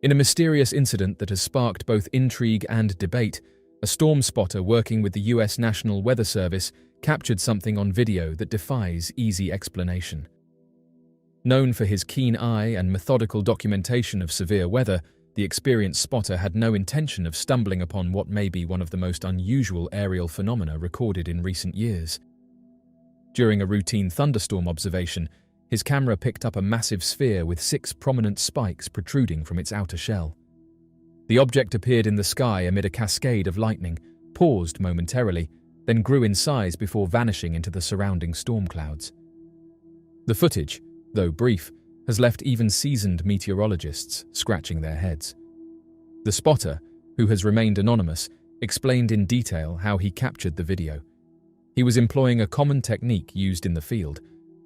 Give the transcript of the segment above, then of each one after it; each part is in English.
In a mysterious incident that has sparked both intrigue and debate, a storm spotter working with the US National Weather Service captured something on video that defies easy explanation. Known for his keen eye and methodical documentation of severe weather, the experienced spotter had no intention of stumbling upon what may be one of the most unusual aerial phenomena recorded in recent years. During a routine thunderstorm observation, his camera picked up a massive sphere with 6 prominent spikes protruding from its outer shell. The object appeared in the sky amid a cascade of lightning, paused momentarily, then grew in size before vanishing into the surrounding storm clouds. The footage, though brief, has left even seasoned meteorologists scratching their heads. The spotter, who has remained anonymous, explained in detail how he captured the video. He was employing a common technique used in the field,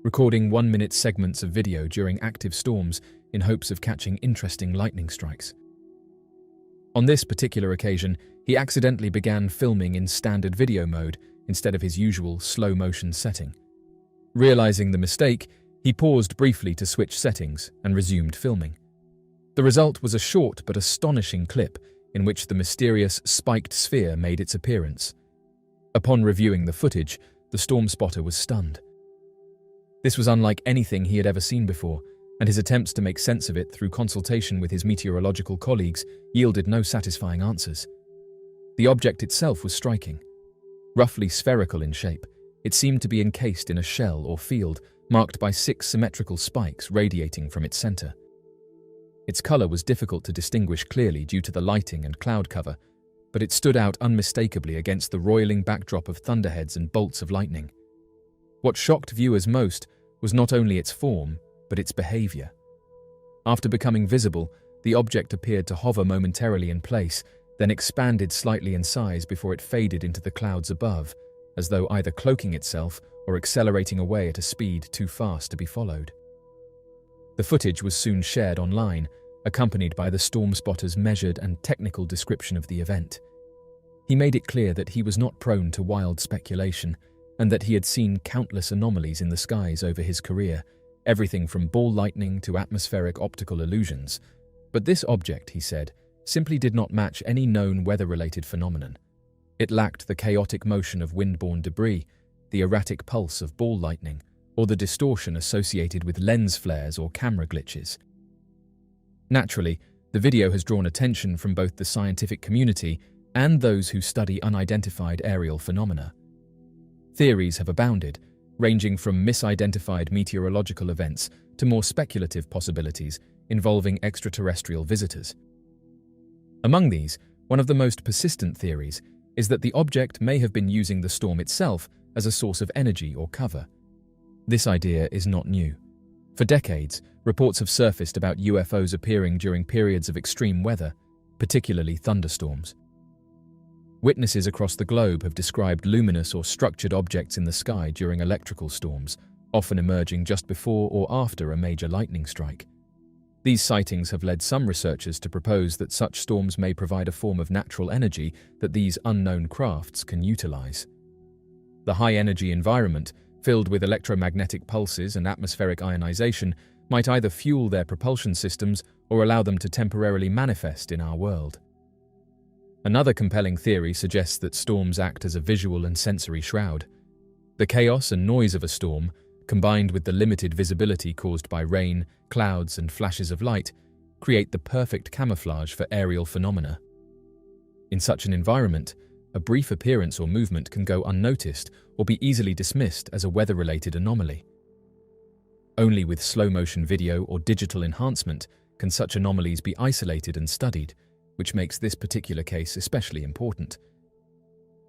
recording 1-minute segments of video during active storms in hopes of catching interesting lightning strikes. On this particular occasion, he accidentally began filming in standard video mode instead of his usual slow-motion setting. Realizing the mistake, he paused briefly to switch settings and resumed filming. The result was a short but astonishing clip in which the mysterious spiked sphere made its appearance. Upon reviewing the footage, the storm spotter was stunned. This was unlike anything he had ever seen before, and his attempts to make sense of it through consultation with his meteorological colleagues yielded no satisfying answers. The object itself was striking. Roughly spherical in shape, it seemed to be encased in a shell or field marked by 6 symmetrical spikes radiating from its center. Its color was difficult to distinguish clearly due to the lighting and cloud cover, but it stood out unmistakably against the roiling backdrop of thunderheads and bolts of lightning. What shocked viewers most was not only its form, but its behavior. After becoming visible, the object appeared to hover momentarily in place, then expanded slightly in size before it faded into the clouds above, as though either cloaking itself or accelerating away at a speed too fast to be followed. The footage was soon shared online, accompanied by the storm spotter's measured and technical description of the event. He made it clear that he was not prone to wild speculation, and that he had seen countless anomalies in the skies over his career, everything from ball lightning to atmospheric optical illusions. But this object, he said, simply did not match any known weather-related phenomenon. It lacked the chaotic motion of wind-borne debris, the erratic pulse of ball lightning, or the distortion associated with lens flares or camera glitches. Naturally, the video has drawn attention from both the scientific community and those who study unidentified aerial phenomena. Theories have abounded, ranging from misidentified meteorological events to more speculative possibilities involving extraterrestrial visitors. Among these, one of the most persistent theories is that the object may have been using the storm itself as a source of energy or cover. This idea is not new. For decades, reports have surfaced about UFOs appearing during periods of extreme weather, particularly thunderstorms. Witnesses across the globe have described luminous or structured objects in the sky during electrical storms, often emerging just before or after a major lightning strike. These sightings have led some researchers to propose that such storms may provide a form of natural energy that these unknown crafts can utilize. The high-energy environment, filled with electromagnetic pulses and atmospheric ionization, might either fuel their propulsion systems or allow them to temporarily manifest in our world. Another compelling theory suggests that storms act as a visual and sensory shroud. The chaos and noise of a storm, combined with the limited visibility caused by rain, clouds, and flashes of light, create the perfect camouflage for aerial phenomena. In such an environment, a brief appearance or movement can go unnoticed or be easily dismissed as a weather-related anomaly. Only with slow-motion video or digital enhancement can such anomalies be isolated and studied, which makes this particular case especially important.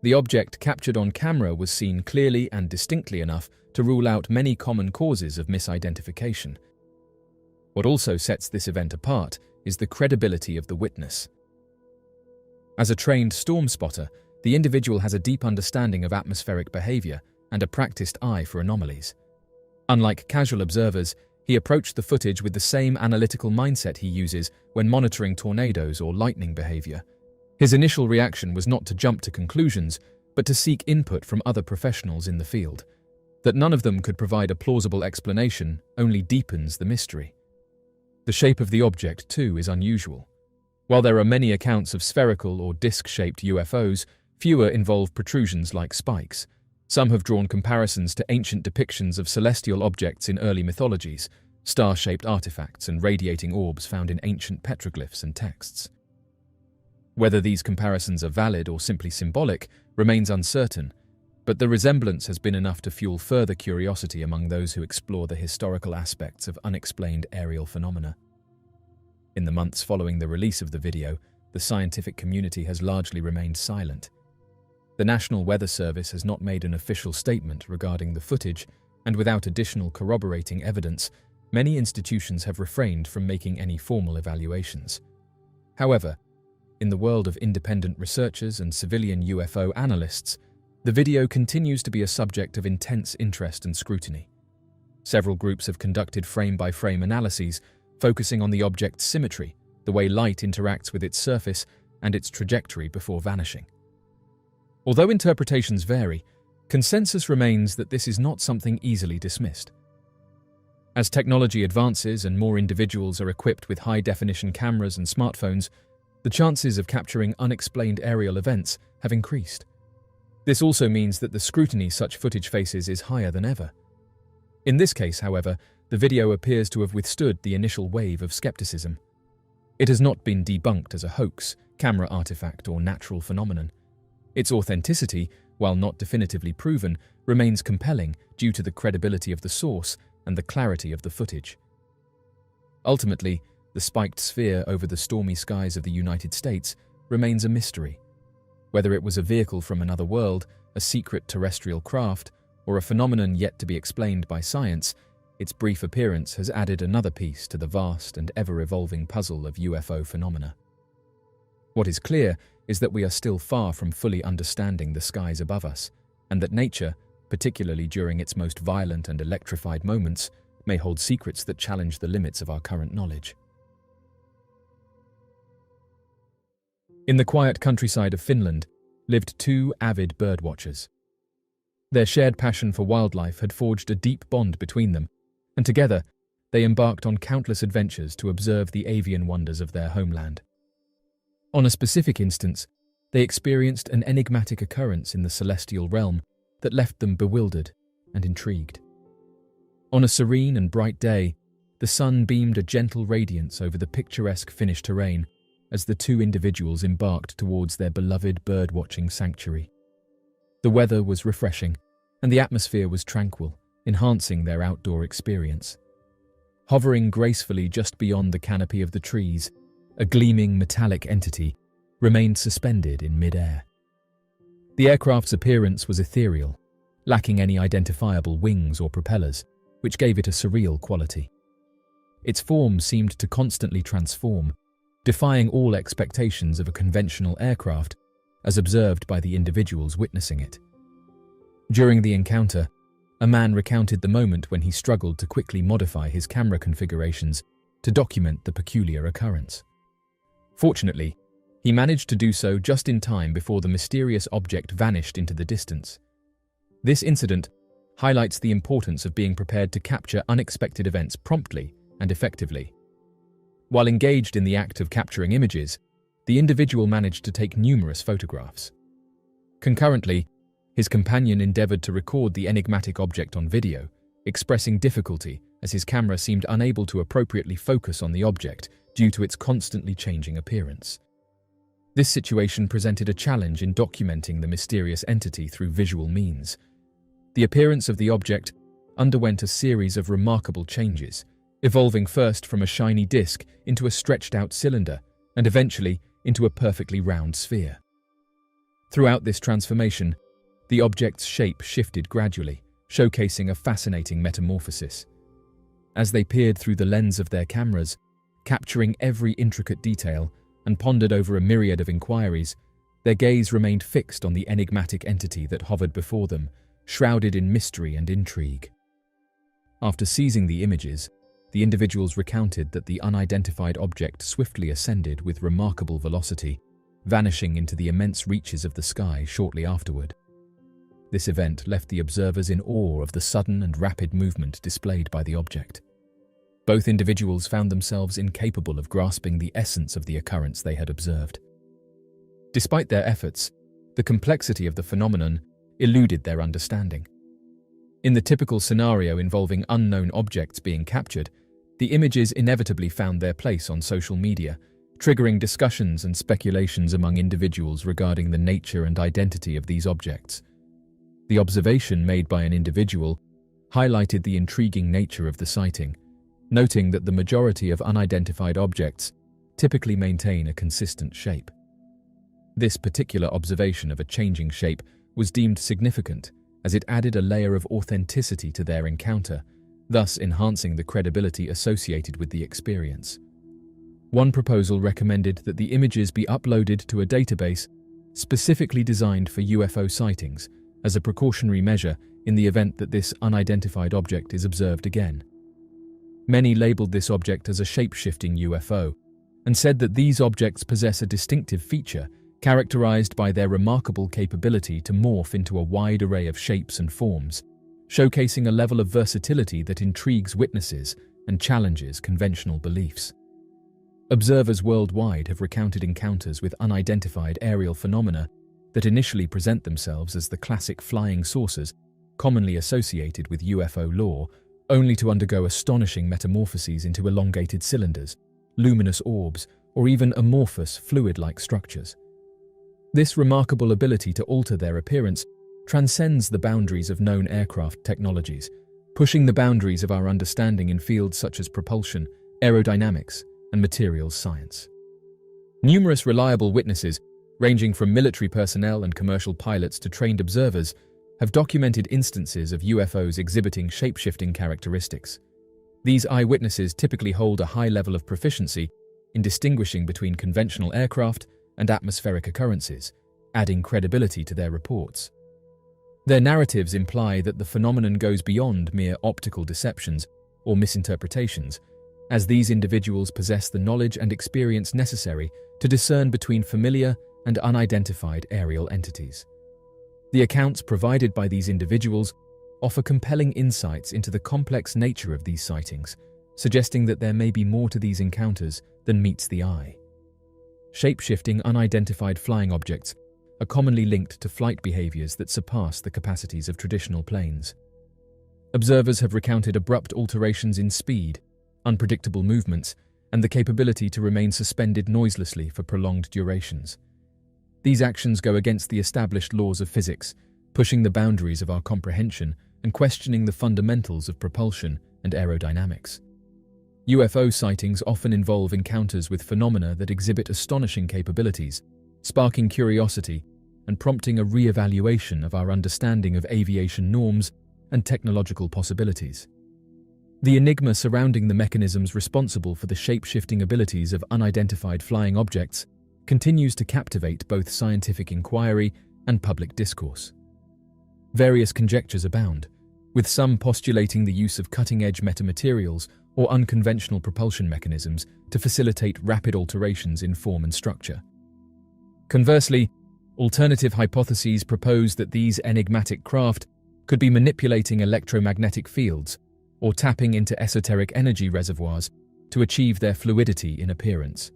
The object captured on camera was seen clearly and distinctly enough to rule out many common causes of misidentification. What also sets this event apart is the credibility of the witness. As a trained storm spotter, the individual has a deep understanding of atmospheric behavior and a practiced eye for anomalies. Unlike casual observers, he approached the footage with the same analytical mindset he uses when monitoring tornadoes or lightning behavior. His initial reaction was not to jump to conclusions, but to seek input from other professionals in the field. That none of them could provide a plausible explanation only deepens the mystery. The shape of the object, too, is unusual. While there are many accounts of spherical or disc-shaped UFOs, fewer involve protrusions like spikes. Some have drawn comparisons to ancient depictions of celestial objects in early mythologies, star-shaped artifacts and radiating orbs found in ancient petroglyphs and texts. Whether these comparisons are valid or simply symbolic remains uncertain, but the resemblance has been enough to fuel further curiosity among those who explore the historical aspects of unexplained aerial phenomena. In the months following the release of the video, the scientific community has largely remained silent. The National Weather Service has not made an official statement regarding the footage, and without additional corroborating evidence, many institutions have refrained from making any formal evaluations. However, in the world of independent researchers and civilian UFO analysts, the video continues to be a subject of intense interest and scrutiny. Several groups have conducted frame-by-frame analyses, focusing on the object's symmetry, the way light interacts with its surface, and its trajectory before vanishing. Although interpretations vary, consensus remains that this is not something easily dismissed. As technology advances and more individuals are equipped with high-definition cameras and smartphones, the chances of capturing unexplained aerial events have increased. This also means that the scrutiny such footage faces is higher than ever. In this case, however, the video appears to have withstood the initial wave of skepticism. It has not been debunked as a hoax, camera artifact, or natural phenomenon. Its authenticity, while not definitively proven, remains compelling due to the credibility of the source and the clarity of the footage. Ultimately, the spiked sphere over the stormy skies of the United States remains a mystery. Whether it was a vehicle from another world, a secret terrestrial craft, or a phenomenon yet to be explained by science, its brief appearance has added another piece to the vast and ever-evolving puzzle of UFO phenomena. What is clear is that we are still far from fully understanding the skies above us, and that nature, particularly during its most violent and electrified moments, may hold secrets that challenge the limits of our current knowledge. In the quiet countryside of Finland lived two avid birdwatchers. Their shared passion for wildlife had forged a deep bond between them, and together they embarked on countless adventures to observe the avian wonders of their homeland. On a specific instance, they experienced an enigmatic occurrence in the celestial realm that left them bewildered and intrigued. On a serene and bright day, the sun beamed a gentle radiance over the picturesque Finnish terrain as the two individuals embarked towards their beloved bird-watching sanctuary. The weather was refreshing, and the atmosphere was tranquil, enhancing their outdoor experience. Hovering gracefully just beyond the canopy of the trees, a gleaming metallic entity remained suspended in mid-air. The aircraft's appearance was ethereal, lacking any identifiable wings or propellers, which gave it a surreal quality. Its form seemed to constantly transform, defying all expectations of a conventional aircraft, as observed by the individuals witnessing it. During the encounter, a man recounted the moment when he struggled to quickly modify his camera configurations to document the peculiar occurrence. Fortunately, he managed to do so just in time before the mysterious object vanished into the distance. This incident highlights the importance of being prepared to capture unexpected events promptly and effectively. While engaged in the act of capturing images, the individual managed to take numerous photographs. Concurrently, his companion endeavored to record the enigmatic object on video, expressing difficulty as his camera seemed unable to appropriately focus on the object due to its constantly changing appearance. This situation presented a challenge in documenting the mysterious entity through visual means. The appearance of the object underwent a series of remarkable changes, evolving first from a shiny disc into a stretched-out cylinder and eventually into a perfectly round sphere. Throughout this transformation, the object's shape shifted gradually, showcasing a fascinating metamorphosis. As they peered through the lens of their cameras, capturing every intricate detail, and pondered over a myriad of inquiries, their gaze remained fixed on the enigmatic entity that hovered before them, shrouded in mystery and intrigue. After seizing the images, the individuals recounted that the unidentified object swiftly ascended with remarkable velocity, vanishing into the immense reaches of the sky shortly afterward. This event left the observers in awe of the sudden and rapid movement displayed by the object. Both individuals found themselves incapable of grasping the essence of the occurrence they had observed. Despite their efforts, the complexity of the phenomenon eluded their understanding. In the typical scenario involving unknown objects being captured, the images inevitably found their place on social media, triggering discussions and speculations among individuals regarding the nature and identity of these objects. The observation made by an individual highlighted the intriguing nature of the sighting, noting that the majority of unidentified objects typically maintain a consistent shape. This particular observation of a changing shape was deemed significant as it added a layer of authenticity to their encounter, thus enhancing the credibility associated with the experience. One proposal recommended that the images be uploaded to a database specifically designed for UFO sightings as a precautionary measure in the event that this unidentified object is observed again. Many labeled this object as a shape-shifting UFO and said that these objects possess a distinctive feature characterized by their remarkable capability to morph into a wide array of shapes and forms, showcasing a level of versatility that intrigues witnesses and challenges conventional beliefs. Observers worldwide have recounted encounters with unidentified aerial phenomena that initially present themselves as the classic flying saucers commonly associated with UFO lore, only to undergo astonishing metamorphoses into elongated cylinders, luminous orbs, or even amorphous fluid-like structures. This remarkable ability to alter their appearance transcends the boundaries of known aircraft technologies, pushing the boundaries of our understanding in fields such as propulsion, aerodynamics, and materials science. Numerous reliable witnesses, ranging from military personnel and commercial pilots to trained observers, have documented instances of UFOs exhibiting shape-shifting characteristics. These eyewitnesses typically hold a high level of proficiency in distinguishing between conventional aircraft and atmospheric occurrences, adding credibility to their reports. Their narratives imply that the phenomenon goes beyond mere optical deceptions or misinterpretations, as these individuals possess the knowledge and experience necessary to discern between familiar and unidentified aerial entities. The accounts provided by these individuals offer compelling insights into the complex nature of these sightings, suggesting that there may be more to these encounters than meets the eye. Shape-shifting unidentified flying objects are commonly linked to flight behaviors that surpass the capacities of traditional planes. Observers have recounted abrupt alterations in speed, unpredictable movements, and the capability to remain suspended noiselessly for prolonged durations. These actions go against the established laws of physics, pushing the boundaries of our comprehension and questioning the fundamentals of propulsion and aerodynamics. UFO sightings often involve encounters with phenomena that exhibit astonishing capabilities, sparking curiosity and prompting a re-evaluation of our understanding of aviation norms and technological possibilities. The enigma surrounding the mechanisms responsible for the shape-shifting abilities of unidentified flying objects continues to captivate both scientific inquiry and public discourse. Various conjectures abound, with some postulating the use of cutting-edge metamaterials or unconventional propulsion mechanisms to facilitate rapid alterations in form and structure. Conversely, alternative hypotheses propose that these enigmatic craft could be manipulating electromagnetic fields or tapping into esoteric energy reservoirs to achieve their fluidity in appearance.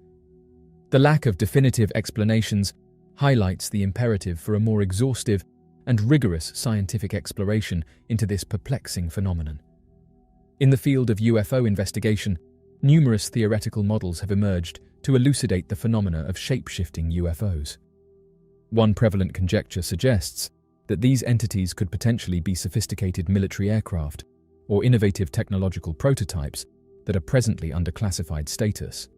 The lack of definitive explanations highlights the imperative for a more exhaustive and rigorous scientific exploration into this perplexing phenomenon. In the field of UFO investigation, numerous theoretical models have emerged to elucidate the phenomena of shape-shifting UFOs. One prevalent conjecture suggests that these entities could potentially be sophisticated military aircraft or innovative technological prototypes that are presently under classified status.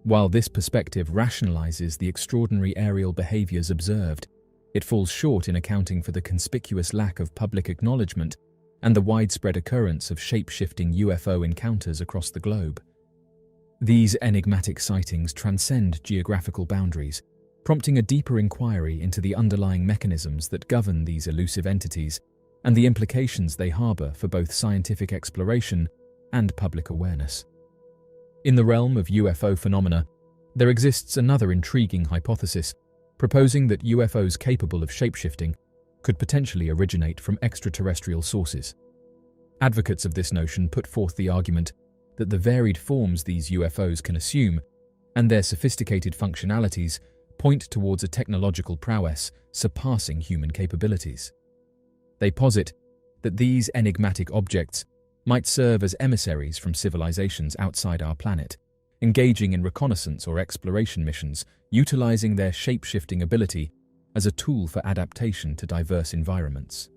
While this perspective rationalizes the extraordinary aerial behaviors observed, it falls short in accounting for the conspicuous lack of public acknowledgement and the widespread occurrence of shape-shifting UFO encounters across the globe. These enigmatic sightings transcend geographical boundaries, prompting a deeper inquiry into the underlying mechanisms that govern these elusive entities and the implications they harbor for both scientific exploration and public awareness. In the realm of UFO phenomena, there exists another intriguing hypothesis, proposing that UFOs capable of shapeshifting could potentially originate from extraterrestrial sources. Advocates of this notion put forth the argument that the varied forms these UFOs can assume and their sophisticated functionalities point towards a technological prowess surpassing human capabilities. They posit that these enigmatic objects might serve as emissaries from civilizations outside our planet, engaging in reconnaissance or exploration missions, utilizing their shape-shifting ability as a tool for adaptation to diverse environments.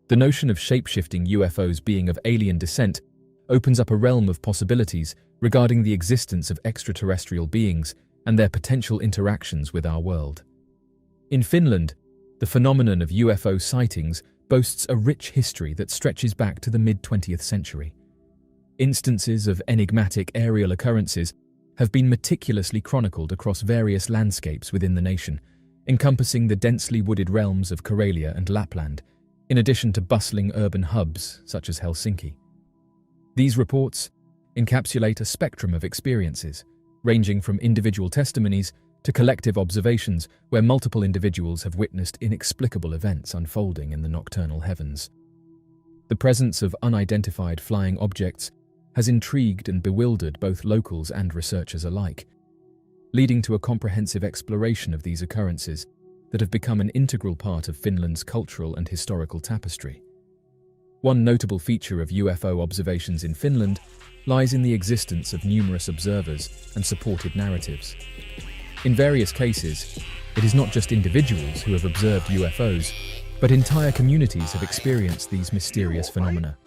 The notion of shape-shifting UFOs being of alien descent opens up a realm of possibilities regarding the existence of extraterrestrial beings and their potential interactions with our world. In Finland, the phenomenon of UFO sightings boasts a rich history that stretches back to the mid-20th century. Instances of enigmatic aerial occurrences have been meticulously chronicled across various landscapes within the nation, encompassing the densely wooded realms of Karelia and Lapland, in addition to bustling urban hubs such as Helsinki. These reports encapsulate a spectrum of experiences, ranging from individual testimonies to collective observations where multiple individuals have witnessed inexplicable events unfolding in the nocturnal heavens. The presence of unidentified flying objects has intrigued and bewildered both locals and researchers alike, leading to a comprehensive exploration of these occurrences that have become an integral part of Finland's cultural and historical tapestry. One notable feature of UFO observations in Finland lies in the existence of numerous observers and supported narratives. In various cases, it is not just individuals who have observed UFOs, but entire communities have experienced these mysterious phenomena.